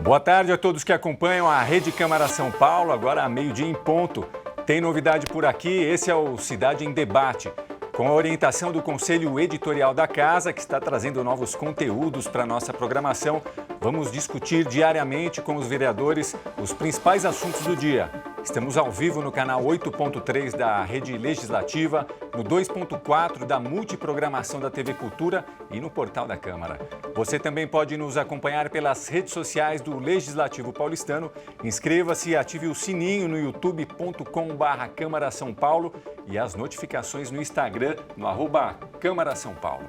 Boa tarde a todos que acompanham a Rede Câmara São Paulo, agora a meio-dia em ponto. Tem novidade por aqui, esse é o Cidade em Debate, com a orientação do Conselho Editorial da Casa, que está trazendo novos conteúdos para a nossa programação. Vamos discutir diariamente com os vereadores os principais assuntos do dia. Estamos ao vivo no canal 8.3 da Rede Legislativa, no 2.4 da Multiprogramação da TV Cultura e no portal da Câmara. Você também pode nos acompanhar pelas redes sociais do Legislativo Paulistano. Inscreva-se e ative o sininho no youtube.com/Câmara São Paulo e as notificações no Instagram, no @Câmara São Paulo.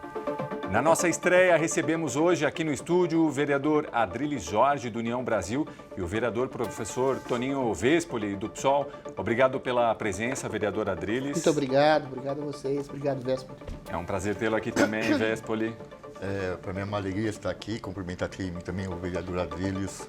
Na nossa estreia, recebemos hoje aqui no estúdio o vereador Adriles Jorge, do União Brasil, e o vereador professor Toninho Vespoli, do PSOL. Obrigado pela presença, vereador Adriles. Muito obrigado a vocês, obrigado, Vespoli. É um prazer tê-lo aqui também, Vespoli. Para mim é uma alegria estar aqui, cumprimentar também o vereador Adriles.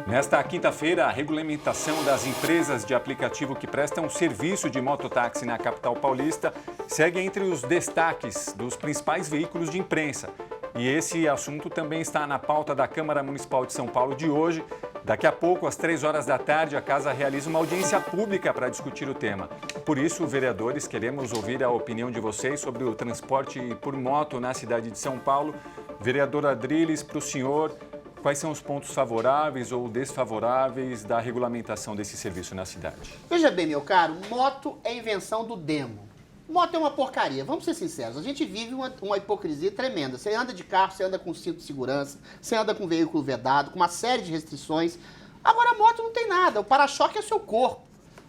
Nesta quinta-feira, a regulamentação das empresas de aplicativo que prestam serviço de mototáxi na capital paulista segue entre os destaques dos principais veículos de imprensa. E esse assunto também está na pauta da Câmara Municipal de São Paulo de hoje. Daqui a pouco, às 15h, a Casa realiza uma audiência pública para discutir o tema. Por isso, vereadores, queremos ouvir a opinião de vocês sobre o transporte por moto na cidade de São Paulo. Vereador Adriles, para o senhor, quais são os pontos favoráveis ou desfavoráveis da regulamentação desse serviço na cidade? Veja bem, meu caro, moto é invenção do demo. Moto é uma porcaria, vamos ser sinceros, a gente vive uma hipocrisia tremenda. Você anda de carro, você anda com cinto de segurança, você anda com veículo vedado, com uma série de restrições. Agora a moto não tem nada, o para-choque é o seu corpo.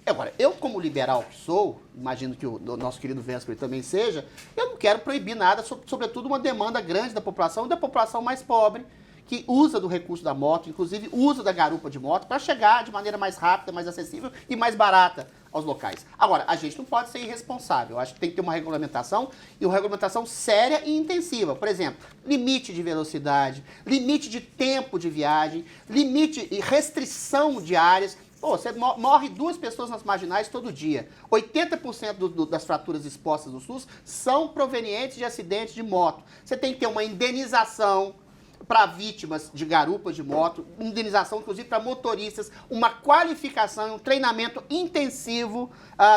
Agora, eu como liberal que sou, imagino que o nosso querido Vespoli também seja, eu não quero proibir nada, sobretudo uma demanda grande da população e da população mais pobre, que usa do recurso da moto, inclusive usa da garupa de moto, para chegar de maneira mais rápida, mais acessível e mais barata aos locais. Agora, a gente não pode ser irresponsável. Eu acho que tem que ter uma regulamentação, e uma regulamentação séria e intensiva. Por exemplo, limite de velocidade, limite de tempo de viagem, limite e restrição de áreas. Pô, você morre 2 pessoas nas marginais todo dia. 80% das fraturas expostas no SUS são provenientes de acidentes de moto. Você tem que ter uma indenização para vítimas de garupas de moto, indenização inclusive para motoristas, uma qualificação, um treinamento intensivo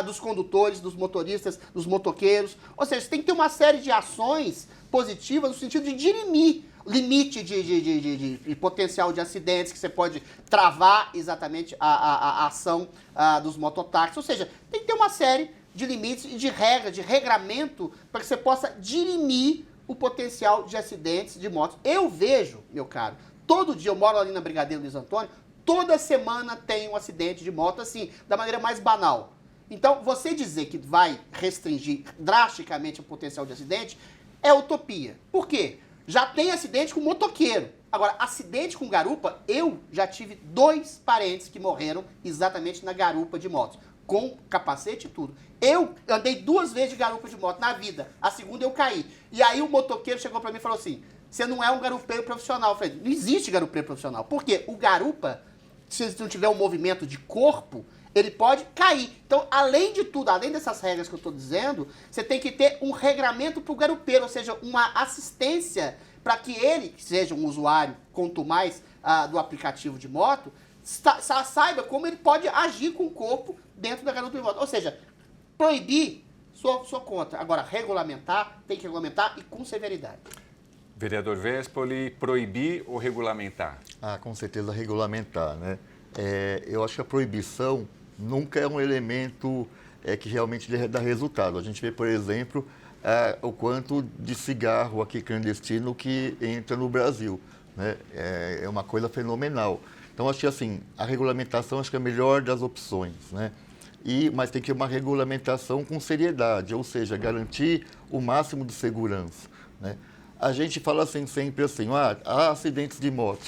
dos condutores, dos motoristas, dos motoqueiros. Ou seja, você tem que ter uma série de ações positivas no sentido de dirimir limite de potencial de acidentes, que você pode travar exatamente a ação dos mototáxis. Ou seja, tem que ter uma série de limites e de regras, de regramento, para que você possa dirimir o potencial de acidentes de motos. Eu vejo, meu caro, todo dia, eu moro ali na Brigadeiro Luiz Antônio, toda semana tem um acidente de moto, assim, da maneira mais banal. Então, você dizer que vai restringir drasticamente o potencial de acidente é utopia. Por quê? Já tem acidente com motoqueiro. Agora, acidente com garupa, eu já tive 2 parentes que morreram exatamente na garupa de motos, com capacete e tudo. Eu andei 2 vezes de garupa de moto na vida. A segunda eu caí. E aí o motoqueiro chegou pra mim e falou assim: você não é um garupeiro profissional. Eu falei: não existe garupeiro profissional. Por quê? O garupa, se não tiver um movimento de corpo, ele pode cair. Então, além de tudo, além dessas regras que eu estou dizendo, você tem que ter um regramento pro garupeiro, ou seja, uma assistência para que ele, que seja um usuário, quanto mais do aplicativo de moto, saiba como ele pode agir com o corpo dentro da garupa de moto. Ou seja, proibir, sou contra. Agora, regulamentar, tem que regulamentar e com severidade. Vereador Vespoli, proibir ou regulamentar? Com certeza regulamentar, né? Eu acho que a proibição nunca é um elemento que realmente dá resultado. A gente vê, por exemplo, o quanto de cigarro aqui clandestino que entra no Brasil, né? É uma coisa fenomenal. Então, acho que assim, a regulamentação acho que é a melhor das opções, né? Mas tem que ter uma regulamentação com seriedade, ou seja, garantir o máximo de segurança, né? A gente fala assim, sempre assim, há acidentes de moto,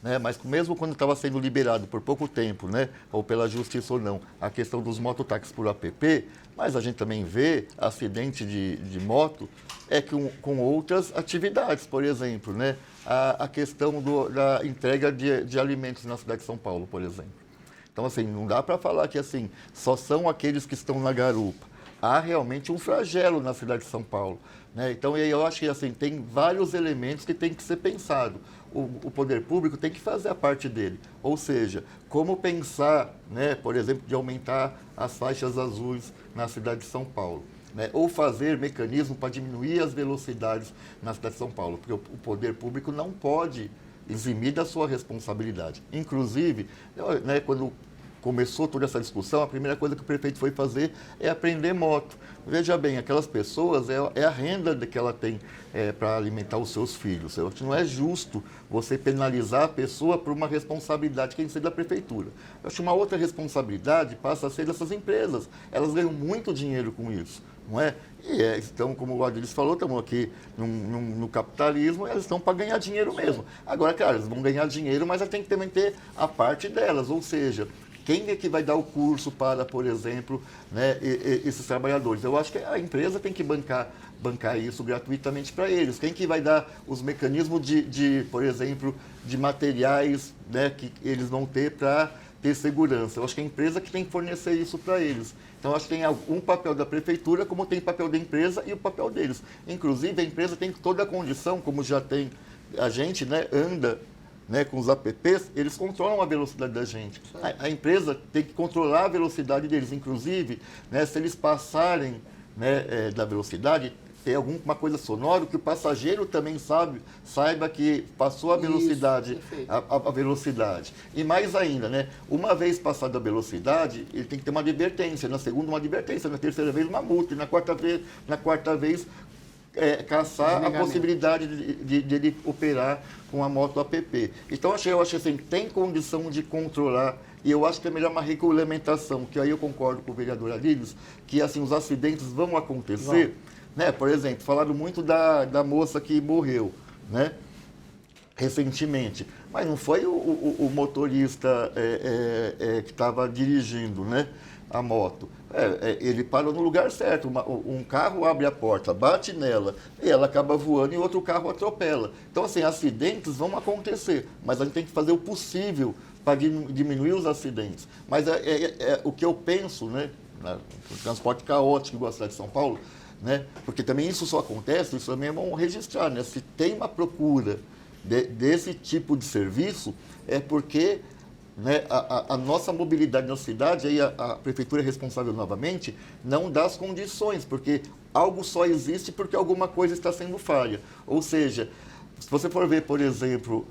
né? Mas mesmo quando estava sendo liberado por pouco tempo, né? Ou pela justiça ou não, a questão dos mototáxis por app, mas a gente também vê acidente de moto com outras atividades, por exemplo, né? A questão da entrega de alimentos na cidade de São Paulo, por exemplo. Então, assim, não dá para falar que assim, só são aqueles que estão na garupa. há realmente um flagelo na cidade de São Paulo, né? Então, eu acho que assim, tem vários elementos que tem que ser pensado. O poder público tem que fazer a parte dele. Ou seja, como pensar, né, por exemplo, de aumentar as faixas azuis na cidade de São Paulo. Né, ou fazer mecanismo para diminuir as velocidades na cidade de São Paulo, porque o poder público não pode eximir da sua responsabilidade. Inclusive, né, quando começou toda essa discussão, a primeira coisa que o prefeito foi fazer é aprender moto. Veja bem, aquelas pessoas, é a renda que ela tem para alimentar os seus filhos. Eu acho que não é justo você penalizar a pessoa por uma responsabilidade que tem que ser da prefeitura. Eu acho que uma outra responsabilidade passa a ser dessas empresas. Elas ganham muito dinheiro com isso, não é? Então, como o Adilis falou, estamos aqui no capitalismo, elas estão para ganhar dinheiro mesmo. Agora, claro, elas vão ganhar dinheiro, mas tem que também ter a parte delas, ou seja, quem é que vai dar o curso para, por exemplo, né, esses trabalhadores? Eu acho que a empresa tem que bancar isso gratuitamente para eles. Quem que vai dar os mecanismos por exemplo, de materiais, né, que eles vão ter para ter segurança? Eu acho que é a empresa que tem que fornecer isso para eles. Então, eu acho que tem um papel da prefeitura, como tem o papel da empresa e o papel deles. Inclusive, a empresa tem toda a condição, como já tem a gente, né, anda, né, com os apps, eles controlam a velocidade da gente. A empresa tem que controlar a velocidade deles. Inclusive, né, se eles passarem, né, da velocidade, tem alguma coisa sonora que o passageiro também saiba que passou a velocidade, a velocidade. E mais ainda, né, uma vez passada a velocidade, ele tem que ter uma advertência. Na segunda, uma advertência. Na terceira vez, uma multa. E na quarta vez caçar a possibilidade de ele operar com a moto app. Então, eu acho assim, tem condição de controlar, e eu acho que é melhor uma regulamentação, que aí eu concordo com o vereador Alides, que assim, os acidentes vão acontecer, né? Por exemplo, falaram muito da moça que morreu, né, recentemente, mas não foi o motorista que estava dirigindo, né, a moto. Ele parou no lugar certo. Um carro abre a porta, bate nela, e ela acaba voando e outro carro atropela. Então, assim, acidentes vão acontecer, mas a gente tem que fazer o possível para diminuir os acidentes. Mas o que eu penso, né, o transporte caótico igual a cidade de São Paulo, né, porque também isso só acontece, isso também é bom registrar, né, se tem uma procura desse tipo de serviço, é porque, né, a nossa mobilidade na cidade, aí a prefeitura é responsável novamente, não dá as condições, porque algo só existe porque alguma coisa está sendo falha. Ou seja, se você for ver, por exemplo,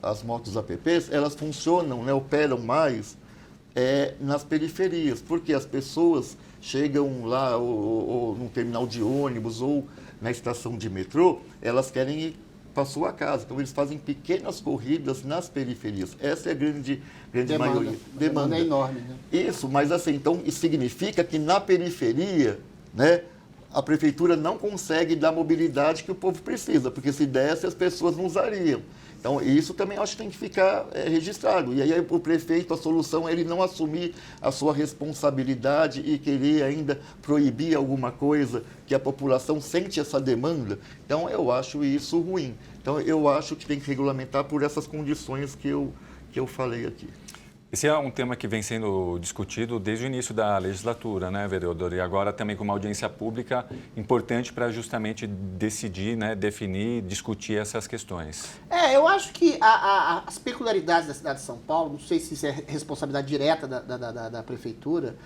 as motos apps, elas funcionam, né, operam mais nas periferias, porque as pessoas chegam lá ou num terminal de ônibus ou na estação de metrô, elas querem ir para sua casa. Então, eles fazem pequenas corridas nas periferias. Essa é a grande maioria. Demanda é enorme, né? Isso, mas assim, então, isso significa que na periferia, né, a prefeitura não consegue dar a mobilidade que o povo precisa, porque se desse, as pessoas não usariam. Então, isso também acho que tem que ficar registrado. E aí, o prefeito, a solução é ele não assumir a sua responsabilidade e querer ainda proibir alguma coisa que a população sente essa demanda. Então, eu acho isso ruim. Então, eu acho que tem que regulamentar por essas condições que eu falei aqui. Esse é um tema que vem sendo discutido desde o início da legislatura, né, vereador? E agora também com uma audiência pública importante para justamente decidir, né, definir, discutir essas questões. Eu acho que as peculiaridades da cidade de São Paulo, não sei se isso é responsabilidade direta da prefeitura,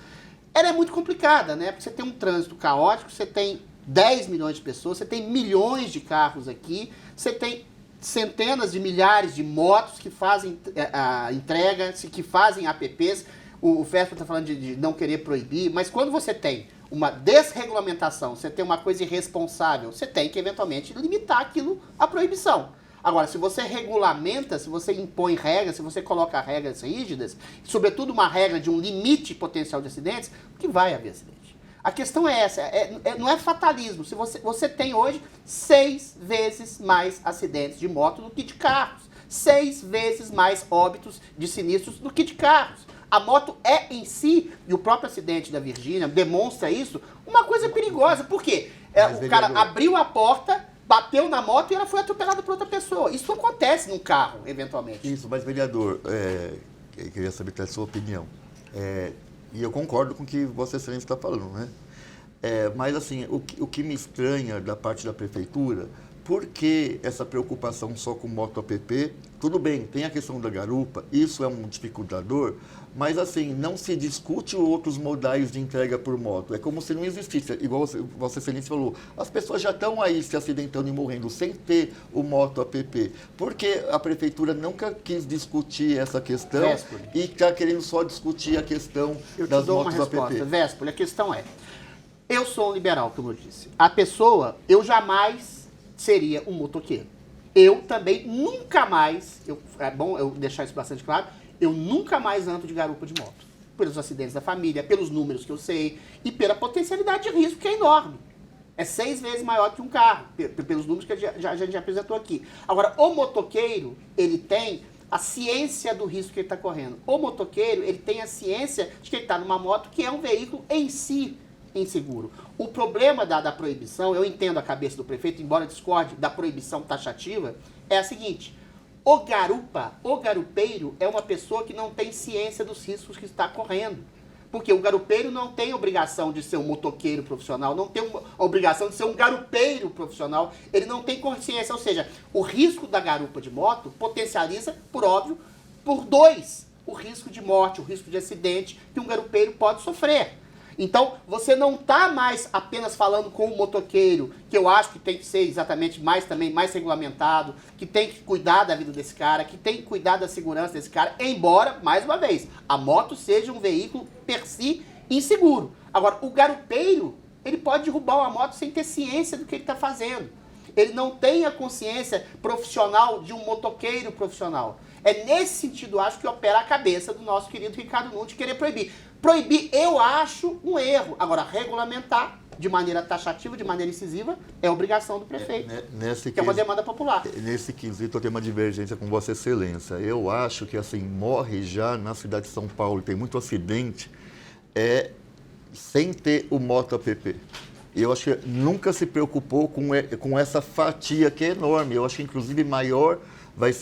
ela é muito complicada, né? Porque você tem um trânsito caótico, você tem 10 milhões de pessoas, você tem milhões de carros aqui, você tem centenas de milhares de motos que fazem a entrega, que fazem apps. O Vespa está falando de não querer proibir, mas quando você tem uma desregulamentação, você tem uma coisa irresponsável, você tem que eventualmente limitar aquilo à proibição. Agora, se você regulamenta, se você impõe regras, se você coloca regras rígidas, sobretudo uma regra de um limite potencial de acidentes, que vai haver acidente. A questão é essa, não é fatalismo. Se você tem hoje 6 vezes mais acidentes de moto do que de carros. 6 vezes mais óbitos de sinistros do que de carros. A moto é em si, e o próprio acidente da Virgínia demonstra isso, uma coisa perigosa. Por quê? O cara abriu a porta, bateu na moto e ela foi atropelada por outra pessoa. Isso acontece num carro, eventualmente. Isso, mas vereador, eu queria saber a sua opinião. E eu concordo com o que Vossa Excelência está falando, né? Mas, assim, o que me estranha da parte da prefeitura, por que essa preocupação só com moto app? Tudo bem, tem a questão da garupa, isso é um dificultador, mas, assim, não se discute outros modais de entrega por moto. É como se não existisse, igual Vossa Excelência falou, as pessoas já estão aí se acidentando e morrendo sem ter o moto app. Por que a prefeitura nunca quis discutir essa questão Véspoli. e está querendo só discutir a questão Eu te das dou uma motos resposta. app? Véspoli, a questão é, eu sou um liberal, como eu disse. A pessoa, eu jamais seria um motoqueiro. Eu também nunca mais, é bom eu deixar isso bastante claro, eu nunca mais ando de garupa de moto. Pelos acidentes da família, pelos números que eu sei e pela potencialidade de risco que é enorme. É 6 vezes maior que um carro, pelos números que a gente já apresentou aqui. Agora, o motoqueiro, ele tem a ciência do risco que ele está correndo. O motoqueiro, ele tem a ciência de que ele está numa moto que é um veículo em si inseguro. O problema da proibição, eu entendo a cabeça do prefeito, embora discorde da proibição taxativa, é a seguinte: o garupeiro é uma pessoa que não tem ciência dos riscos que está correndo. Porque o garupeiro não tem obrigação de ser um motoqueiro profissional, não tem a obrigação de ser um garupeiro profissional, ele não tem consciência. Ou seja, o risco da garupa de moto potencializa, por óbvio, por 2, o risco de morte, o risco de acidente que um garupeiro pode sofrer. Então, você não está mais apenas falando com o motoqueiro, que eu acho que tem que ser exatamente mais regulamentado, que tem que cuidar da vida desse cara, que tem que cuidar da segurança desse cara, embora, mais uma vez, a moto seja um veículo per si inseguro. Agora, o garupeiro, ele pode derrubar uma moto sem ter ciência do que ele está fazendo. Ele não tem a consciência profissional de um motoqueiro profissional. É nesse sentido, acho, que opera a cabeça do nosso querido Ricardo Nunes de querer proibir. Proibir, eu acho, um erro. Agora, regulamentar de maneira taxativa, de maneira incisiva, é obrigação do prefeito, que é uma demanda popular. Nesse quesito, eu tenho uma divergência com Vossa Excelência. Eu acho que, assim, morre já na cidade de São Paulo, tem muito acidente, sem ter o moto app. Eu acho que nunca se preocupou com essa fatia que é enorme. Eu acho que, inclusive, maior vai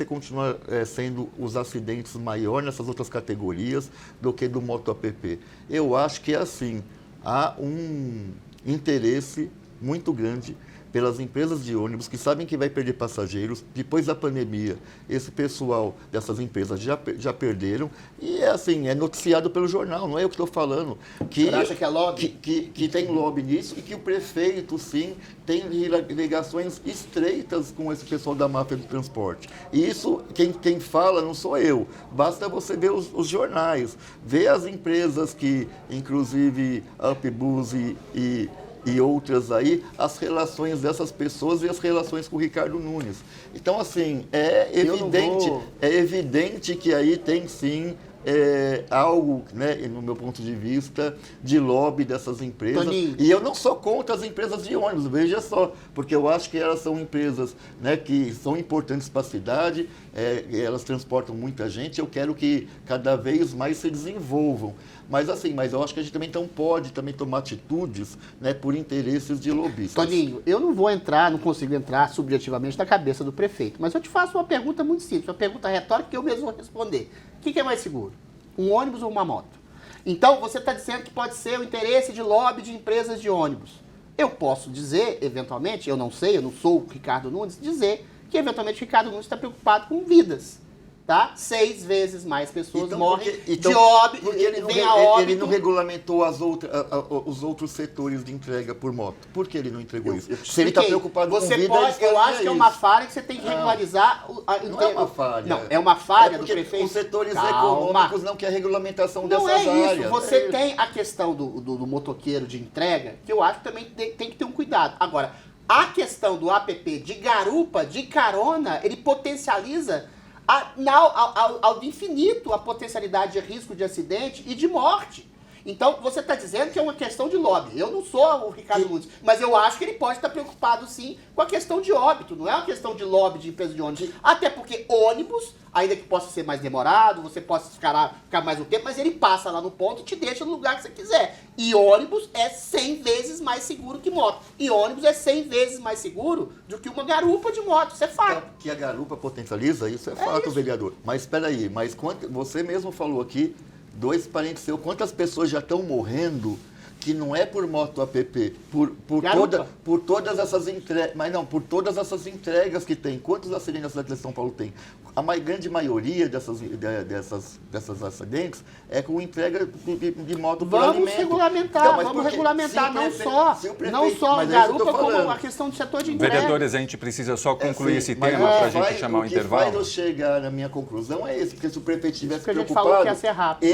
continuar sendo os acidentes maiores nessas outras categorias do que do moto app. Eu acho que, assim, há um interesse muito grande pelas empresas de ônibus que sabem que vai perder passageiros. Depois da pandemia, esse pessoal dessas empresas já perderam. E, assim, é noticiado pelo jornal, não é eu que estou falando. Você acha que é lobby? Que tem lobby nisso e que o prefeito, sim, tem ligações estreitas com esse pessoal da máfia do transporte. E isso, quem fala não sou eu. Basta você ver os jornais, ver as empresas que, inclusive, Upbus e outras aí, as relações dessas pessoas e as relações com o Ricardo Nunes. Então, assim, é evidente que aí tem, sim, algo, né, no meu ponto de vista, de lobby dessas empresas. Toninho. E eu não sou contra as empresas de ônibus, veja só, porque eu acho que elas são empresas, né, que são importantes para a cidade, elas transportam muita gente, eu quero que cada vez mais se desenvolvam. Mas, assim, eu acho que a gente também não pode tomar atitudes, né, por interesses de lobistas. Toninho, eu não consigo entrar subjetivamente na cabeça do prefeito, mas eu te faço uma pergunta muito simples, uma pergunta retórica que eu mesmo vou responder. O que é mais seguro? Um ônibus ou uma moto? Então, você está dizendo que pode ser o interesse de lobby de empresas de ônibus. Eu posso dizer, eventualmente, eu não sei, eu não sou o Ricardo Nunes, dizer que, eventualmente, o Ricardo Nunes está preocupado com vidas. Tá? 6 vezes mais pessoas morrem de óbito, porque ele não regulamentou os outros setores de entrega por moto. Por que ele não entregou isso? Se ele está preocupado com vida, eu acho que é uma falha que você tem que regularizar. Não é uma falha. Não, é uma falha do prefeito. Os setores econômicos não querem a regulamentação dessas áreas. Não é isso. Você tem a questão do motoqueiro de entrega, que eu acho que também tem que ter um cuidado. Agora, a questão do app de garupa, de carona, ele potencializa ao infinito a potencialidade de risco de acidente e de morte. Então, você está dizendo que é uma questão de lobby. Eu não sou o Ricardo Nunes, mas eu acho que ele pode estar preocupado, sim, com a questão de óbito. Não é uma questão de lobby de empresa de ônibus. Até porque ônibus, ainda que possa ser mais demorado, você possa ficar mais um tempo, mas ele passa lá no ponto e te deixa no lugar que você quiser. E ônibus é 100 vezes mais seguro que moto. E ônibus é 100 vezes mais seguro do que uma garupa de moto. Isso é fato. Que a garupa potencializa, isso é fato, isso. Vereador. Mas espera aí, você mesmo falou aqui, 2 parentes seus, quantas pessoas já estão morrendo que não é por moto app, por todas essas entregas, mas não, por todas essas entregas que tem. Quantos acidentes a cidade de São Paulo tem? A grande maioria dessas acidentes é com entrega de moto por alimento. Vamos regulamentar, não só a garupa, como a questão do setor de entrega. Vereadores, a gente precisa só concluir esse tema para a gente chamar o intervalo. O que vai nos chegar na minha conclusão é esse, porque se o prefeito estivesse preocupado, falou que ia ser rápido.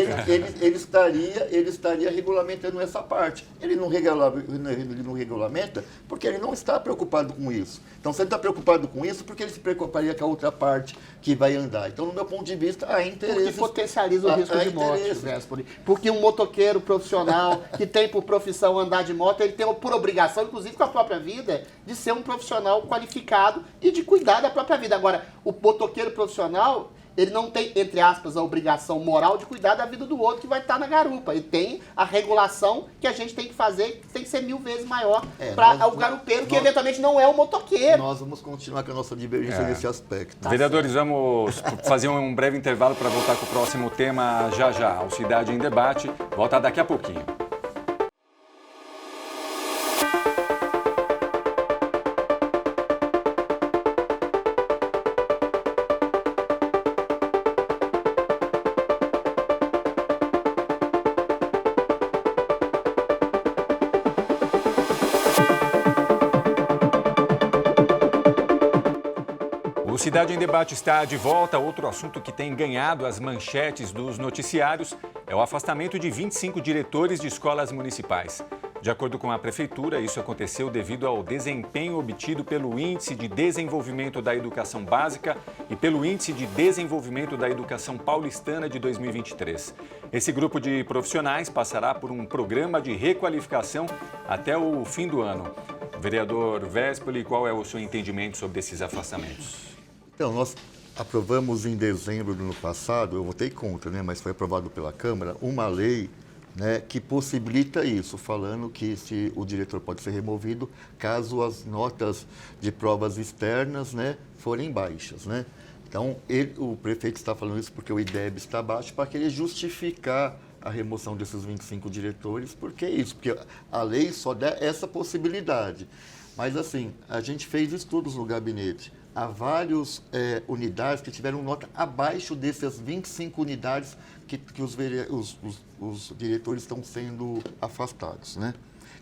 ele estaria regulamentando essa parte. Ele não regulamenta porque ele não está preocupado com isso. Então, se ele está preocupado com isso, porque ele se preocuparia com a outra parte que vai andar. Então, no meu ponto de vista, há interesse. Porque potencializa o risco de morte, Véspoli. Porque um motoqueiro profissional que tem por profissão andar de moto, ele tem por obrigação, inclusive com a própria vida, de ser um profissional qualificado e de cuidar da própria vida. Agora, o motoqueiro profissional, ele não tem, entre aspas, a obrigação moral de cuidar da vida do outro que vai estar na garupa. Ele tem a regulação que a gente tem que fazer, que tem que ser 1000 vezes maior para o garupeiro, que eventualmente não é o motoqueiro. Nós vamos continuar com a nossa divergência nesse aspecto. Vereadores, vamos fazer um breve intervalo para voltar com o próximo tema já. O Cidade em Debate volta daqui a pouquinho. O Cidade em Debate está de volta. Outro assunto que tem ganhado as manchetes dos noticiários é o afastamento de 25 diretores de escolas municipais. De acordo com a Prefeitura, isso aconteceu devido ao desempenho obtido pelo Índice de Desenvolvimento da Educação Básica e pelo Índice de Desenvolvimento da Educação Paulistana de 2023. Esse grupo de profissionais passará por um programa de requalificação até o fim do ano. Vereador Véspoli, qual é o seu entendimento sobre esses afastamentos? Então, nós aprovamos em dezembro do ano passado, eu votei contra, né, mas foi aprovado pela Câmara, uma lei, né, que possibilita isso, falando que o diretor pode ser removido caso as notas de provas externas, né, forem baixas, né? Então, o prefeito está falando isso porque o IDEB está baixo, para querer justificar a remoção desses 25 diretores, porque é isso, porque a lei só dá essa possibilidade. Mas, assim, a gente fez estudos no gabinete. Há várias unidades que tiveram nota abaixo dessas 25 unidades que os diretores estão sendo afastados, né?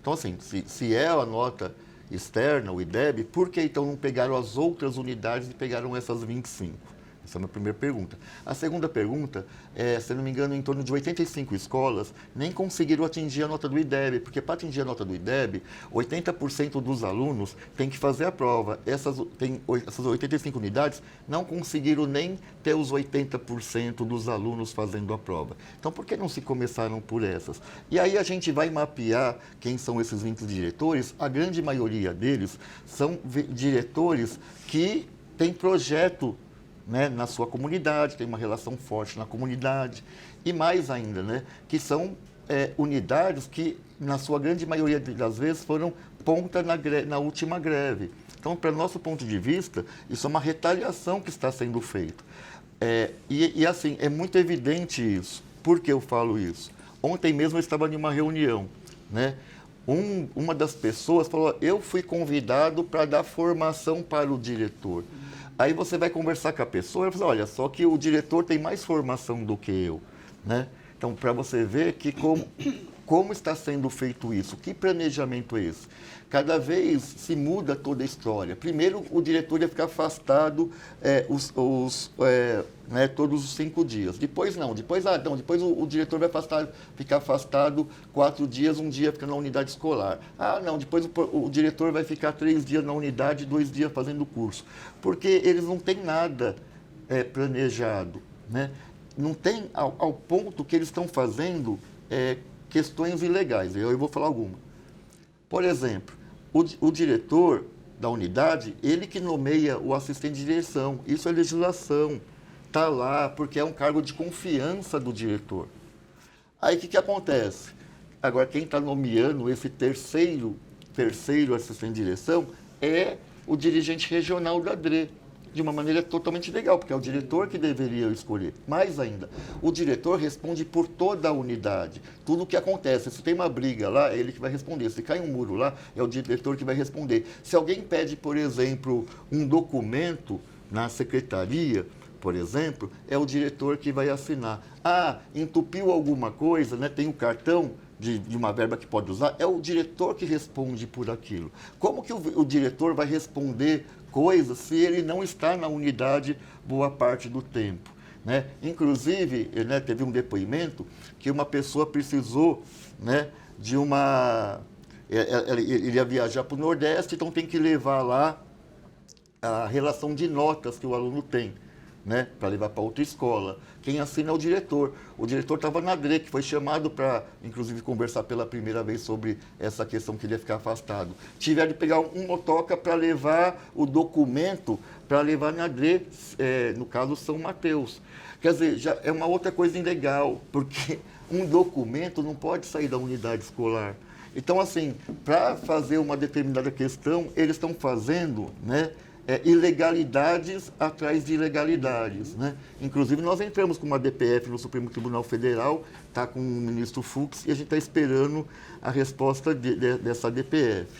Então, assim, se é a nota externa, o IDEB, por que então não pegaram as outras unidades e pegaram essas 25? Essa é a minha primeira pergunta. A segunda pergunta é, se não me engano, em torno de 85 escolas nem conseguiram atingir a nota do IDEB, porque para atingir a nota do IDEB, 80% dos alunos têm que fazer a prova. Essas 85 unidades não conseguiram nem ter os 80% dos alunos fazendo a prova. Então, por que não se começaram por essas? E aí a gente vai mapear quem são esses 20 diretores. A grande maioria deles são diretores que têm projeto, né, na sua comunidade, tem uma relação forte na comunidade, e mais ainda, né, que são unidades que, na sua grande maioria das vezes, foram ponta na última greve. Então, para nosso ponto de vista, isso é uma retaliação que está sendo feita. E assim, é muito evidente isso. Por que eu falo isso? Ontem mesmo eu estava em uma reunião, né? Uma das pessoas falou, eu fui convidado para dar formação para o diretor. Aí você vai conversar com a pessoa e fala, olha, só que o diretor tem mais formação do que eu, né? Então, para você ver que como está sendo feito isso, que planejamento é esse? Cada vez se muda toda a história. Primeiro, o diretor ia ficar afastado todos os 5 dias. Depois não, depois o diretor vai ficar afastado 4 dias, 1 dia fica na unidade escolar. Ah, não, depois o diretor vai ficar 3 dias na unidade, 2 dias fazendo curso. Porque eles não têm nada planejado, né? Não tem ao ponto que eles estão fazendo questões ilegais. Eu vou falar alguma. Por exemplo, o diretor da unidade, ele que nomeia o assistente de direção. Isso é legislação. Está lá porque é um cargo de confiança do diretor. Aí o que acontece? Agora, quem está nomeando esse terceiro assistente de direção é o dirigente regional da DRE. de uma maneira totalmente legal, porque é o diretor que deveria escolher. Mais ainda, o diretor responde por toda a unidade. Tudo o que acontece, se tem uma briga lá, é ele que vai responder. Se cai um muro lá, é o diretor que vai responder. Se alguém pede, por exemplo, um documento na secretaria, por exemplo, é o diretor que vai assinar. Ah, entupiu alguma coisa, né? Tem um cartão de uma verba que pode usar, é o diretor que responde por aquilo. Como que o diretor vai responder coisas se ele não está na unidade boa parte do tempo? Né? Inclusive, né, teve um depoimento que uma pessoa precisou, né, de uma... Ele ia viajar para o Nordeste, então tem que levar lá a relação de notas que o aluno tem, né, para levar para outra escola. Quem assina é o diretor. O diretor estava na DRE, que foi chamado para, inclusive, conversar pela primeira vez sobre essa questão que ele ia ficar afastado. Tiveram de pegar um motoca para levar o documento, para levar na DRE, no caso São Mateus. Quer dizer, já é uma outra coisa ilegal, porque um documento não pode sair da unidade escolar. Então, assim, para fazer uma determinada questão, eles estão fazendo, né, ilegalidades atrás de ilegalidades, né? Inclusive, nós entramos com uma DPF no Supremo Tribunal Federal, está com o ministro Fux, e a gente está esperando a resposta dessa DPF.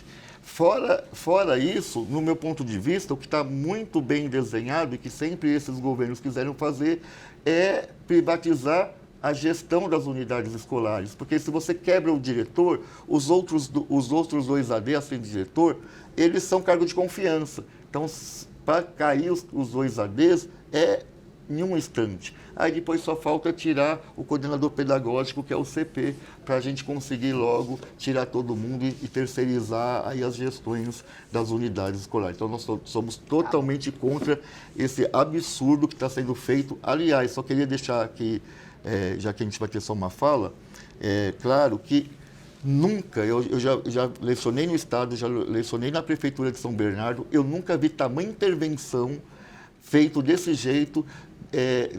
Fora isso, no meu ponto de vista, o que está muito bem desenhado e que sempre esses governos quiseram fazer é privatizar a gestão das unidades escolares. Porque se você quebra o diretor, os outros dois AD, assim, diretor, eles são cargo de confiança. Então, para cair os dois ADs, é em um instante. Aí depois só falta tirar o coordenador pedagógico, que é o CP, para a gente conseguir logo tirar todo mundo e terceirizar aí as gestões das unidades escolares. Então, nós somos totalmente contra esse absurdo que está sendo feito. Aliás, só queria deixar aqui, já que a gente vai ter só uma fala, claro que nunca, eu já lecionei no Estado, já lecionei na Prefeitura de São Bernardo, eu nunca vi tamanha intervenção feito desse jeito,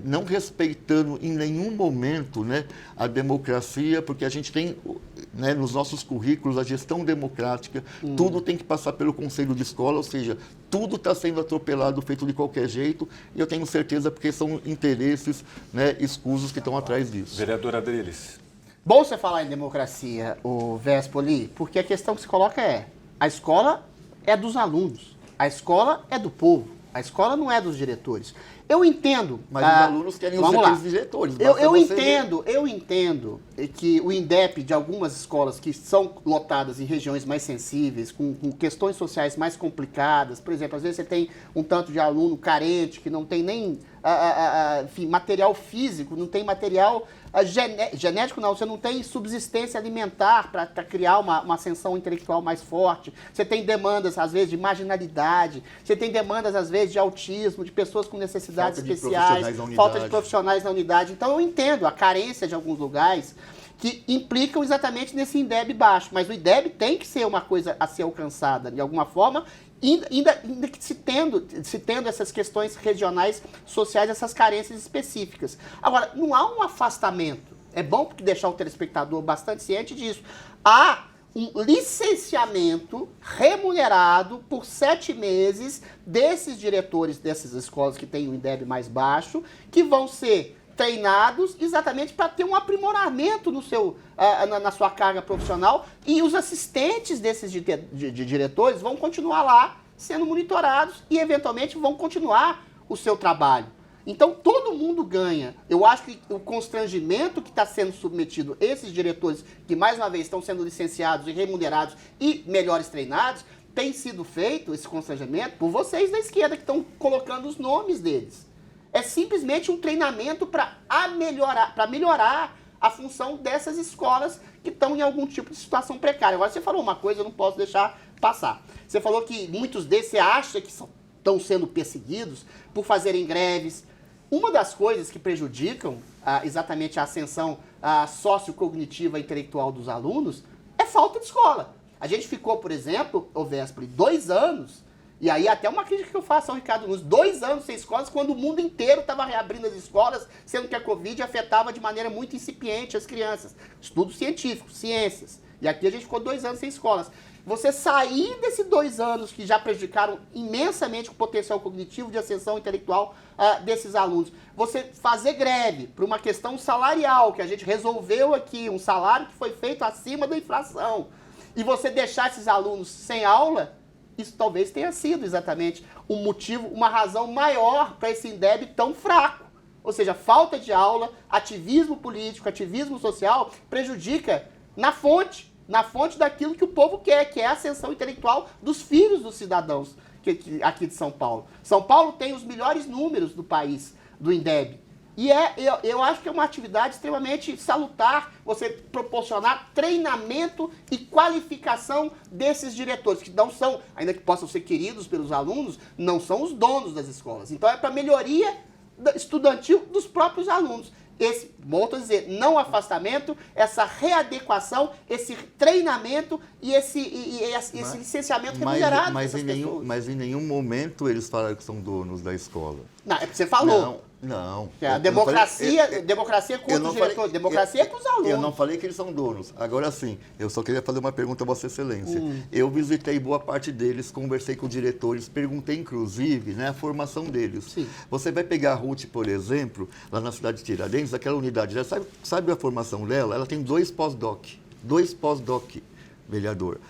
não respeitando em nenhum momento, né, a democracia, porque a gente tem, né, nos nossos currículos a gestão democrática, tudo tem que passar pelo Conselho de Escola, ou seja, tudo está sendo atropelado, feito de qualquer jeito, e eu tenho certeza porque são interesses, né, escusos que estão atrás disso. Vereadora Adriles. Bom você falar em democracia, o Vespoli, porque a questão que se coloca é: a escola é dos alunos, a escola é do povo, a escola não é dos diretores. Eu entendo... Mas os alunos querem os diretores. Eu entendo que o INDEP de algumas escolas que são lotadas em regiões mais sensíveis, com questões sociais mais complicadas, por exemplo, às vezes você tem um tanto de aluno carente que não tem nem enfim, material físico, não tem material genético, não, você não tem subsistência alimentar para criar uma ascensão intelectual mais forte, você tem demandas, às vezes, de marginalidade, você tem demandas, às vezes, de autismo, de pessoas com necessidades especiais, falta de profissionais na unidade. Então, eu entendo a carência de alguns lugares que implicam exatamente nesse INDEB baixo, mas o INDEB tem que ser uma coisa a ser alcançada, de alguma forma, ainda que se tendo essas questões regionais, sociais, essas carências específicas. Agora, não há um afastamento. É bom deixar o telespectador bastante ciente disso. Há um licenciamento remunerado por 7 meses desses diretores dessas escolas que têm o INDEB mais baixo, que vão ser treinados exatamente para ter um aprimoramento no na sua carga profissional, e os assistentes desses diretores vão continuar lá sendo monitorados e eventualmente vão continuar o seu trabalho. Então todo mundo ganha. Eu acho que o constrangimento que está sendo submetido esses diretores, que mais uma vez estão sendo licenciados e remunerados e melhores treinados, tem sido feito, esse constrangimento, por vocês da esquerda que estão colocando os nomes deles. É simplesmente um treinamento para melhorar a função dessas escolas que estão em algum tipo de situação precária. Agora, você falou uma coisa, eu não posso deixar passar. Você falou que muitos desses você acha que estão sendo perseguidos por fazerem greves. Uma das coisas que prejudicam exatamente a ascensão sociocognitiva e intelectual dos alunos é falta de escola. A gente ficou, por exemplo, o Vespoli, 2 anos. E aí até uma crítica que eu faço ao Ricardo Nunes, 2 anos sem escolas, quando o mundo inteiro estava reabrindo as escolas, sendo que a Covid afetava de maneira muito incipiente as crianças. Estudos científicos, ciências. E aqui a gente ficou 2 anos sem escolas. você sair desses 2 anos que já prejudicaram imensamente o potencial cognitivo de ascensão intelectual desses alunos. Você fazer greve por uma questão salarial, que a gente resolveu aqui, um salário que foi feito acima da inflação, e você deixar esses alunos sem aula, isso talvez tenha sido exatamente um motivo, uma razão maior para esse INDEB tão fraco. Ou seja, falta de aula, ativismo político, ativismo social, prejudica na fonte daquilo que o povo quer, que é a ascensão intelectual dos filhos dos cidadãos aqui de São Paulo. São Paulo tem os melhores números do país, do INDEB. E eu acho que é uma atividade extremamente salutar você proporcionar treinamento e qualificação desses diretores, que não são, ainda que possam ser queridos pelos alunos, não são os donos das escolas. Então é para melhoria estudantil dos próprios alunos. Esse, volto a dizer, não afastamento, essa readequação, esse treinamento e esse licenciamento remunerado. Mas em nenhum momento eles falaram que são donos da escola. Não, é porque você falou. Não. A democracia é contra os diretores, democracia é com os alunos. Eu não falei que eles são donos. Agora sim, eu só queria fazer uma pergunta a Vossa Excelência. Eu visitei boa parte deles, conversei com diretores, perguntei inclusive a formação deles. Sim. Você vai pegar a Ruth, por exemplo, lá na cidade de Tiradentes, aquela unidade, já sabe a formação dela? Ela tem 2 pós-doc, vereador.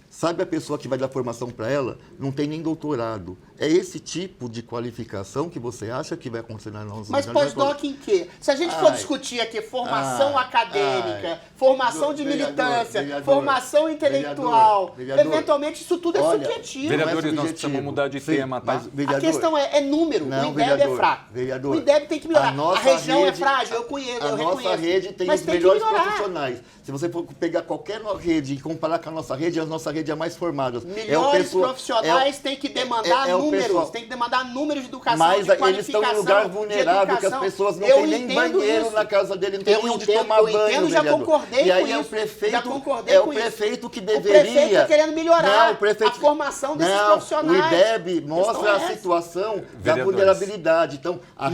Sabe a pessoa que vai dar formação para ela? Não tem nem doutorado. É esse tipo de qualificação que você acha que vai acontecer na nossa Mas pós-doc em quê? Se a gente for discutir aqui formação acadêmica, formação de militância, formação intelectual, eventualmente isso tudo é subjetivo. Vereadores, nós precisamos mudar de tema, tá? A questão é número. O INDEB é fraco. O INDEB tem que melhorar. A região é frágil, eu reconheço. A nossa rede tem os melhores profissionais. Se você for pegar qualquer rede e comparar com a nossa rede é a mais formada. Melhores profissionais têm que demandar números, tem que demandar números de educação, mas de qualificação, eles estão em lugar vulnerável, que as pessoas não têm nem banheiro na casa dele, não tem nem onde tomar banho, já concordei e aí com é o isso. prefeito que deveria... O prefeito está querendo melhorar a formação desses profissionais. O IDEB mostra a situação da vulnerabilidade. Então, a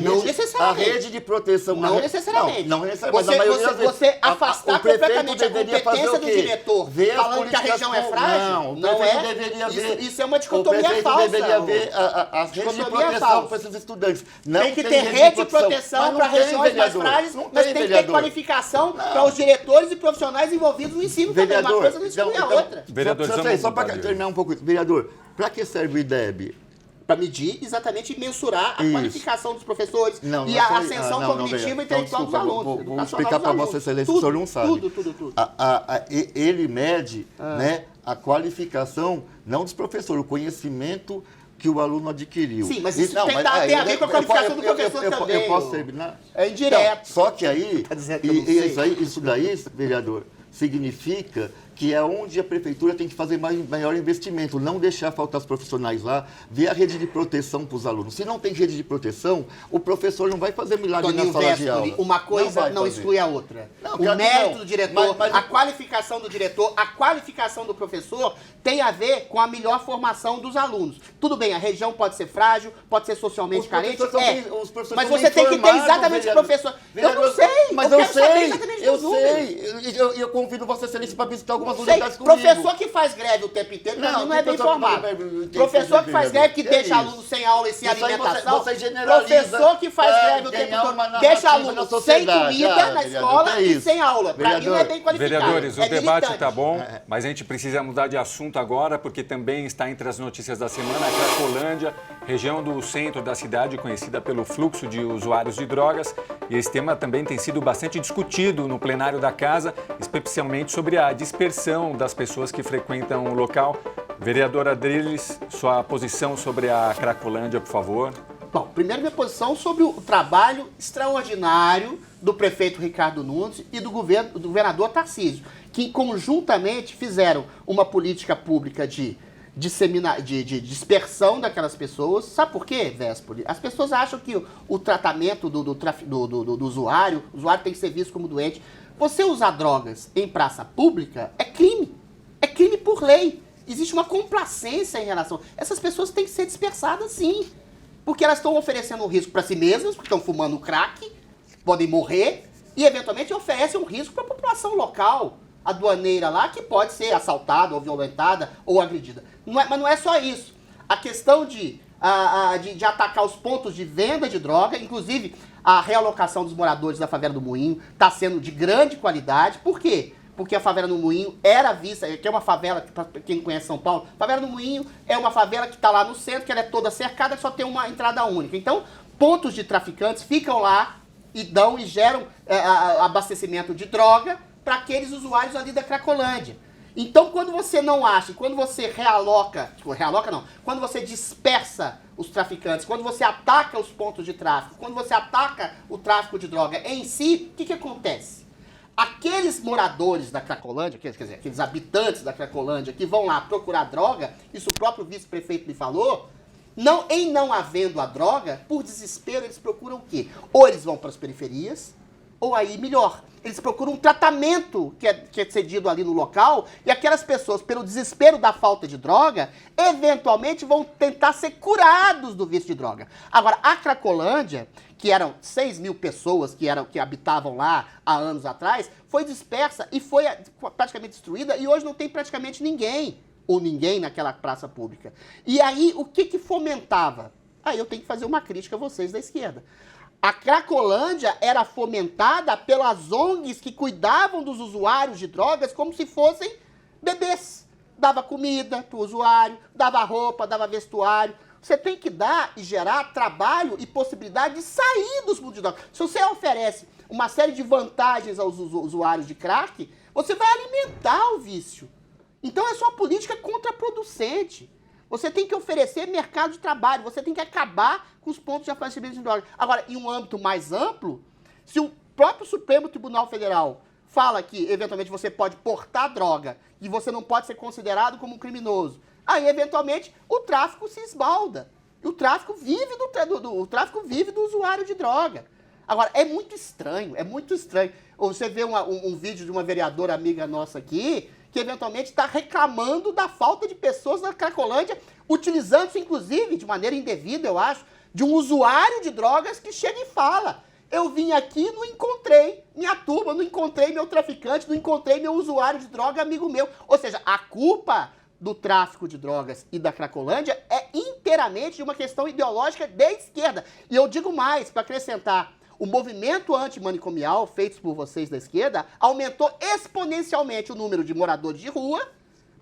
rede de proteção... Não necessariamente. Não necessariamente, mas a maioria das vezes... Você afastar completamente a competência do diretor, falando que a região é frágil, não é? Isso é uma dicotomia falsa. Deveria haver as redes de proteção para esses estudantes. Tem que ter rede de proteção para regiões mais frágeis, mas tem que ter qualificação para os diretores e profissionais envolvidos no ensino também. Uma coisa não exclui a outra. Só para terminar um pouco. Vereador, para que serve o IDEB? Para medir exatamente e mensurar a qualificação dos professores e a ascensão cognitiva e intelectual dos alunos. Vou explicar para Vossa Excelência, o senhor não sabe. Tudo. Ele mede a qualificação, não dos professores, o conhecimento que o aluno adquiriu. Sim, mas isso tem a ver com a qualificação do professor também. Eu posso terminar? É indireto. Então, só que aí, isso daí, vereador, significa que é onde a prefeitura tem que fazer maior investimento, não deixar faltar os profissionais lá, ver a rede de proteção para os alunos. Se não tem rede de proteção, o professor não vai fazer milagre na sala de aula. Uma coisa não exclui a outra. O mérito do diretor, a qualificação do diretor, a qualificação do professor tem a ver com a melhor formação dos alunos. Tudo bem, a região pode ser frágil, pode ser socialmente carente, mas você tem que ter exatamente o professor. Eu não sei, mas eu sei. Eu convido Vossa Excelência para visitar algumas unidades comigo. Professor que faz greve o tempo inteiro não é bem formado. Professor que faz greve que deixa aluno sem aula e sem alimentação. Professor que faz greve o tempo todo deixa aluno sem comida na escola e sem aula. Para mim não é bem qualificado. Vereadores, o debate está bom, mas a gente precisa mudar de assunto agora, porque também está entre as notícias da semana a Cracolândia, região do centro da cidade conhecida pelo fluxo de usuários de drogas. E esse tema também tem sido bastante discutido no plenário da casa, especialmente sobre a dispersão das pessoas que frequentam o local. Vereadora Adriles, sua posição sobre a Cracolândia, por favor. Bom, primeiro minha posição sobre o trabalho extraordinário do prefeito Ricardo Nunes e do governador Tarcísio, que conjuntamente fizeram uma política pública de dispersão daquelas pessoas. Sabe por quê, Véspoli? As pessoas acham que o tratamento do usuário, o usuário tem que ser visto como doente. Você usar drogas em praça pública é crime. É crime por lei. Existe uma complacência em relação... Essas pessoas têm que ser dispersadas, sim. Porque elas estão oferecendo um risco para si mesmas, porque estão fumando crack, podem morrer, e eventualmente oferecem um risco para a população local. aduaneira lá que pode ser assaltada ou violentada ou agredida. Mas não é só isso. A questão de atacar os pontos de venda de droga, inclusive a realocação dos moradores da favela do Moinho está sendo de grande qualidade. Por quê? Porque a favela do Moinho era vista, que é uma favela, para quem conhece São Paulo, a favela do Moinho é uma favela que está lá no centro, que ela é toda cercada, só tem uma entrada única. Então, pontos de traficantes ficam lá e geram abastecimento de droga para aqueles usuários ali da Cracolândia. Então, quando você não acha, quando você quando você dispersa os traficantes, quando você ataca os pontos de tráfico, quando você ataca o tráfico de droga em si, o que acontece? Aqueles moradores da Cracolândia, quer dizer, aqueles habitantes da Cracolândia que vão lá procurar droga, isso o próprio vice-prefeito me falou, em não havendo a droga, por desespero, eles procuram o quê? Ou eles vão para as periferias, ou aí melhor, eles procuram um tratamento que é cedido ali no local, e aquelas pessoas, pelo desespero da falta de droga, eventualmente vão tentar ser curados do vício de droga. Agora, a Cracolândia, que eram 6 mil pessoas que habitavam lá há anos atrás, foi dispersa e foi praticamente destruída, e hoje não tem praticamente ninguém, ou ninguém naquela praça pública. E aí, o que fomentava? Aí eu tenho que fazer uma crítica a vocês da esquerda. A Cracolândia era fomentada pelas ONGs que cuidavam dos usuários de drogas como se fossem bebês. Dava comida para o usuário, dava roupa, dava vestuário. Você tem que dar e gerar trabalho e possibilidade de sair dos mundos de drogas. Se você oferece uma série de vantagens aos usuários de crack, você vai alimentar o vício. Então é só uma política contraproducente. Você tem que oferecer mercado de trabalho, você tem que acabar com os pontos de abastecimento de drogas. Agora, em um âmbito mais amplo, se o próprio Supremo Tribunal Federal fala que, eventualmente, você pode portar droga e você não pode ser considerado como um criminoso, aí, eventualmente, o tráfico se esbalda. E o tráfico vive do usuário de droga. Agora, é muito estranho. Você vê um vídeo de uma vereadora amiga nossa aqui, que eventualmente está reclamando da falta de pessoas na Cracolândia, utilizando-se, inclusive, de maneira indevida, eu acho, de um usuário de drogas que chega e fala: eu vim aqui e não encontrei minha turma, não encontrei meu traficante, não encontrei meu usuário de droga amigo meu. Ou seja, a culpa do tráfico de drogas e da Cracolândia é inteiramente de uma questão ideológica de esquerda. E eu digo mais, para acrescentar, o movimento antimanicomial, feito por vocês da esquerda, aumentou exponencialmente o número de moradores de rua,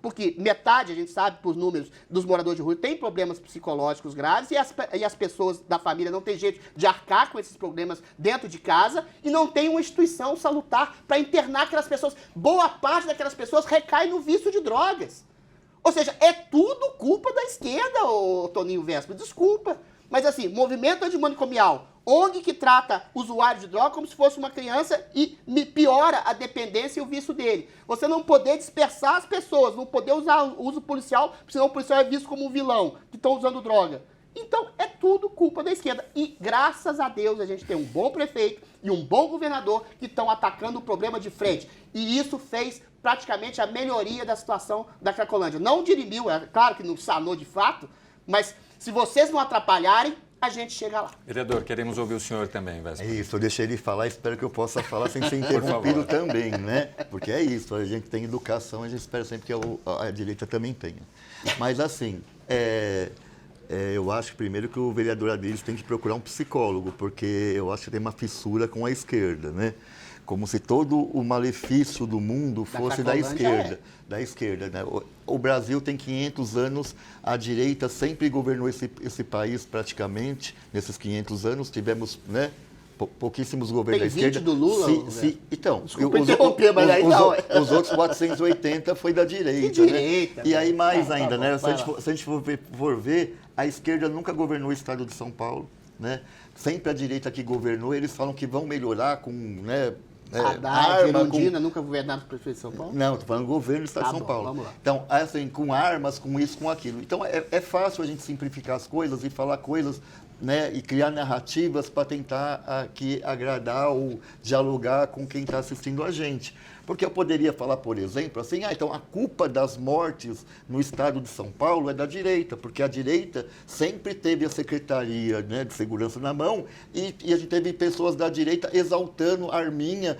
porque metade, a gente sabe, por números dos moradores de rua, tem problemas psicológicos graves e as pessoas da família não têm jeito de arcar com esses problemas dentro de casa e não tem uma instituição salutar para internar aquelas pessoas. Boa parte daquelas pessoas recai no vício de drogas. Ou seja, é tudo culpa da esquerda, ô Toninho Vespa, desculpa. Mas assim, movimento antimanicomial, ONG que trata usuário de droga como se fosse uma criança e piora a dependência e o vício dele. Você não poder dispersar as pessoas, não poder usar o uso policial, senão o policial é visto como um vilão, que estão usando droga. Então, é tudo culpa da esquerda. E, graças a Deus, a gente tem um bom prefeito e um bom governador que estão atacando o problema de frente. E isso fez praticamente a melhoria da situação da Cracolândia. Não dirimiu, é claro que não sanou de fato, mas se vocês não atrapalharem, a gente chega lá. Vereador, queremos ouvir o senhor também, Vespa. É isso, eu deixei ele falar, espero que eu possa falar sem ser interrompido também, né? Porque é isso, a gente tem educação, a gente espera sempre que a direita também tenha. Mas assim, eu acho primeiro que o vereador Adriles tem que procurar um psicólogo, porque eu acho que tem uma fissura com a esquerda, né? Como se todo o malefício do mundo fosse da esquerda. Da esquerda, né? O Brasil tem 500 anos, a direita sempre governou esse país praticamente. Nesses 500 anos tivemos, né, pouquíssimos governos da esquerda. Tem vídeo do Lula? Então, desculpa interromper, mas aí não. Os outros 480 foi da direita. Que direita? Né? E aí mais ainda, bom, né? Se a gente for ver, a esquerda nunca governou o estado de São Paulo, né? Sempre a direita que governou, eles falam que vão melhorar com, né, Haddad, Erundina, nunca governaram o prefeito de São Paulo? Não, estou falando governo do Estado de São Paulo. Vamos lá. Então, assim, com armas, com isso, com aquilo. Então, é fácil a gente simplificar as coisas e falar coisas né, e criar narrativas para tentar aqui agradar ou dialogar com quem está assistindo a gente. Porque eu poderia falar, por exemplo, assim, então a culpa das mortes no estado de São Paulo é da direita, porque a direita sempre teve a Secretaria, né, de Segurança na mão e a gente teve pessoas da direita exaltando a arminha,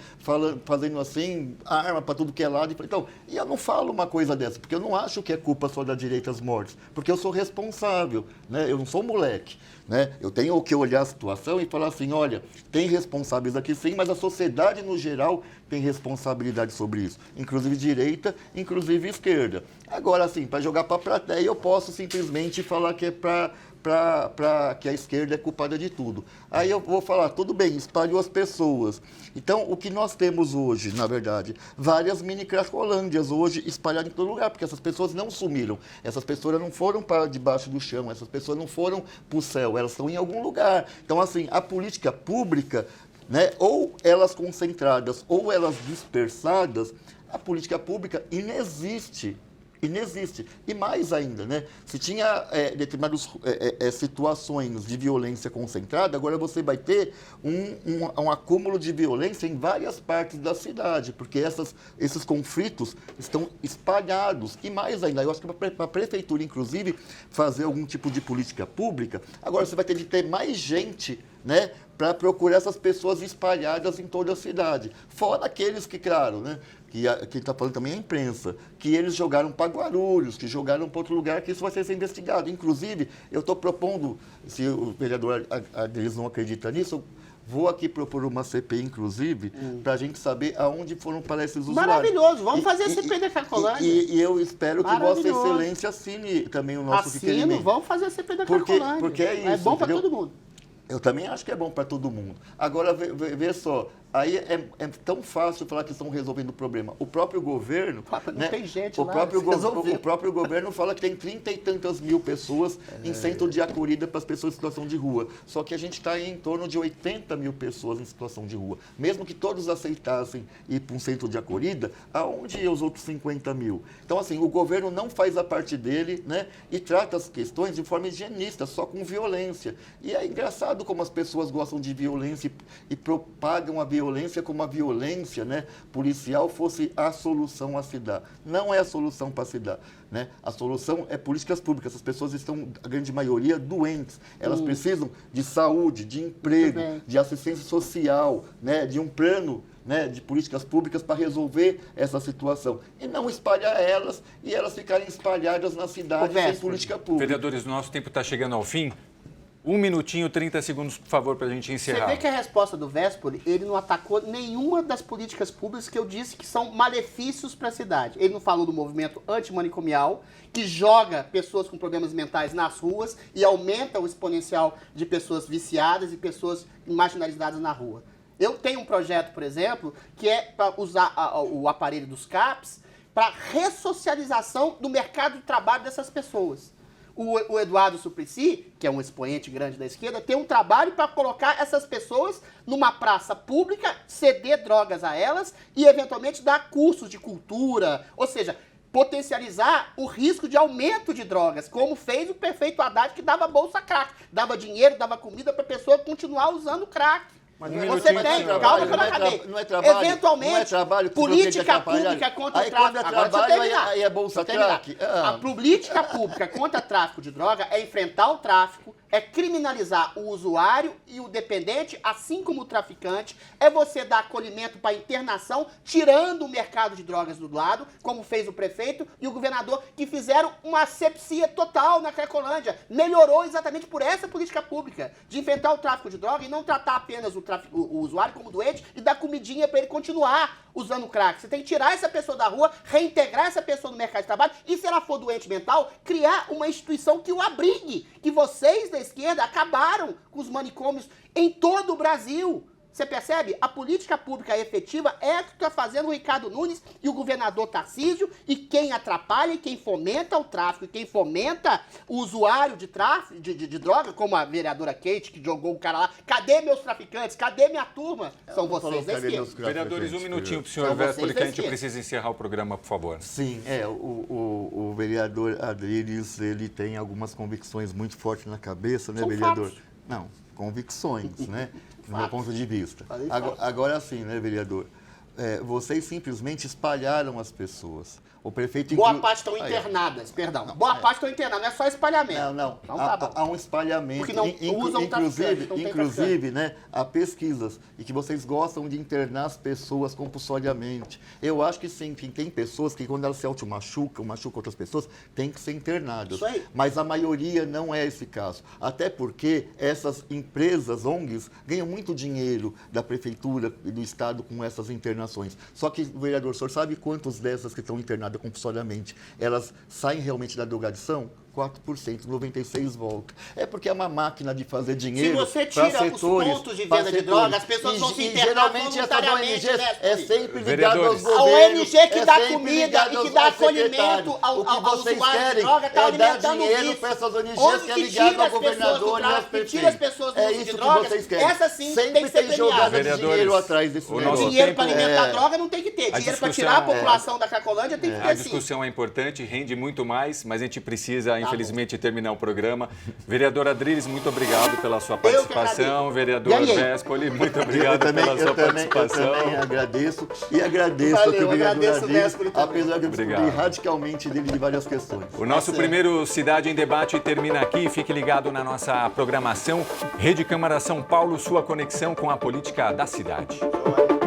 fazendo assim, arma para tudo que é lado. Então, e eu não falo uma coisa dessa, porque eu não acho que é culpa só da direita as mortes, porque eu sou responsável, né, eu não sou moleque. Né? Eu tenho que olhar a situação e falar assim, olha, tem responsáveis aqui sim, mas a sociedade no geral tem responsabilidade sobre isso, inclusive direita, inclusive esquerda. Agora, assim, para jogar para a plateia, eu posso simplesmente falar que é que a esquerda é culpada de tudo. Aí eu vou falar, tudo bem, espalhou as pessoas. Então, o que nós temos hoje, na verdade, várias mini cracolândias hoje espalhadas em todo lugar, porque essas pessoas não sumiram, essas pessoas não foram para debaixo do chão, essas pessoas não foram para o céu, elas estão em algum lugar. Então, assim, a política pública, né, ou elas concentradas ou elas dispersadas, a política pública inexiste. Inexiste. E mais ainda, né? Se tinha determinadas situações de violência concentrada, agora você vai ter um acúmulo de violência em várias partes da cidade, porque esses conflitos estão espalhados. E mais ainda, eu acho que para a prefeitura, inclusive, fazer algum tipo de política pública, agora você vai ter de ter mais gente, né, para procurar essas pessoas espalhadas em toda a cidade. Fora aqueles que, claro, né, que está falando também a imprensa, que eles jogaram para Guarulhos, que jogaram para outro lugar, que isso vai ser investigado. Inclusive, eu estou propondo, se o vereador Adriles não acredita nisso, eu vou aqui propor uma CPI, inclusive, para a gente saber aonde foram para esses usuários. Maravilhoso, vamos fazer a CPI da Cracolândia. E eu espero que Vossa Excelência assine também o nosso requerimento. Vamos fazer a CPI da Cracolândia. Porque é isso. É bom para entendeu? todo mundo. Eu também acho que é bom para todo mundo. Agora, vê só, aí é tão fácil falar que estão resolvendo o problema. O próprio governo... Não, né, tem gente o lá, próprio governo fala que tem 30 e tantas mil pessoas em centro de acolhida para as pessoas em situação de rua. Só que a gente está em torno de 80 mil pessoas em situação de rua. Mesmo que todos aceitassem ir para um centro de acolhida, aonde iam os outros 50 mil? Então, assim, o governo não faz a parte dele, né, e trata as questões de forma higienista, só com violência. E é engraçado como as pessoas gostam de violência e propagam a violência como a violência, né, policial fosse a solução a se dar. Não é a solução para se dar. Né? A solução é políticas públicas. As pessoas estão, a grande maioria, doentes. Elas precisam de saúde, de emprego, de assistência social, né, de um plano, né, de políticas públicas para resolver essa situação. E não espalhar elas e elas ficarem espalhadas na cidade sem política pública. Vereadores, o nosso tempo está chegando ao fim. 1 minutinho, 30 segundos, por favor, para a gente encerrar. Você vê que a resposta do Véspoli, ele não atacou nenhuma das políticas públicas que eu disse que são malefícios para a cidade. Ele não falou do movimento antimanicomial, que joga pessoas com problemas mentais nas ruas e aumenta o exponencial de pessoas viciadas e pessoas marginalizadas na rua. Eu tenho um projeto, por exemplo, que é para usar o aparelho dos CAPs para ressocialização do mercado de trabalho dessas pessoas. O Eduardo Suplicy, que é um expoente grande da esquerda, tem um trabalho para colocar essas pessoas numa praça pública, ceder drogas a elas e, eventualmente, dar cursos de cultura, ou seja, potencializar o risco de aumento de drogas, como fez o prefeito Haddad, que dava bolsa crack, dava dinheiro, dava comida para a pessoa continuar usando crack. Você tem, calma que eu não acabei. Não é trabalho, eventualmente, não é trabalho que política pública contra o tráfico. Aí quando é trabalho, aí é bolsa crack. A política pública contra o tráfico de droga é enfrentar o tráfico, é criminalizar o usuário e o dependente, assim como o traficante, é você dar acolhimento para internação, tirando o mercado de drogas do lado, como fez o prefeito e o governador, que fizeram uma asepsia total na Cracolândia. Melhorou exatamente por essa política pública, de enfrentar o tráfico de droga e não tratar apenas o usuário como doente e dar comidinha para ele continuar usando crack. Você tem que tirar essa pessoa da rua, reintegrar essa pessoa no mercado de trabalho e, se ela for doente mental, criar uma instituição que o abrigue, que vocês da esquerda acabaram com os manicômios em todo o Brasil. Você percebe? A política pública efetiva é o que está fazendo o Ricardo Nunes e o governador Tarcísio, e quem atrapalha e quem fomenta o tráfico e quem fomenta o usuário de tráfico, de droga, como a vereadora Kate, que jogou o cara lá. Cadê meus traficantes? Cadê minha turma? São vocês da esquerda. Vereadores, 1 minutinho para o senhor Véspoli, que a gente precisa encerrar o programa, por favor. Sim, o vereador Adriles, ele tem algumas convicções muito fortes na cabeça, né, São vereador? fatos. Não, convicções, né? Do meu ponto de vista. Falei Agora sim, né, vereador? Vocês simplesmente espalharam as pessoas. O prefeito Boa parte estão internadas, perdão. Boa parte estão internadas, não é só espalhamento. Não. Então tá bom. Há um espalhamento. Porque não usam traficante, não tem Inclusive, né, há pesquisas e que vocês gostam de internar as pessoas compulsoriamente. Eu acho que sim, tem pessoas que quando elas se machucam outras pessoas, têm que ser internadas. Isso aí. Mas a maioria não é esse caso. Até porque essas empresas, ONGs, ganham muito dinheiro da prefeitura e do estado com essas internações. Só que, vereador, o senhor sabe quantas dessas que estão internadas compulsoriamente, elas saem realmente da drogadição? 4%, 96% volta. É porque é uma máquina de fazer dinheiro. Se você tira setores, os pontos de venda de droga, as pessoas vão se internar geralmente essas voluntariamente, ONGs né, é sempre ligado Vereadores. aos A governos. ONG que dá sempre comida ligado e que aos dá secretários. acolhimento ao O que vocês usuário de querem droga está é dar alimentando dinheiro isso. para essas ONGs Onde que é que ligado tira ao as pessoas do governador e aos tráfico, que tira as pessoas do É uso isso de que drogas, vocês querem. essa sim sempre tem que ser jogada premiada. de Vereadores, dinheiro atrás desse o negócio. nosso Dinheiro para tempo- alimentar a droga não tem que ter. A Dinheiro para discussão tirar a população da Cracolândia tem que ter A sim. discussão é importante, rende muito mais, mas a gente precisa, Tá infelizmente, terminar o programa. Vereador Adriles, muito obrigado pela sua que participação. agradeço. Vereador E aí? Vespoli, muito obrigado também, pela sua participação. Eu também agradeço. E agradeço Valeu, que o vereador agradeço o Adriles, Vespoli também. apesar de eu discutir Obrigado. radicalmente dele de várias questões. O nosso certo. primeiro Cidade em Debate termina aqui. Fique ligado na nossa programação. Rede Câmara São Paulo, sua conexão com a política da cidade. Olha.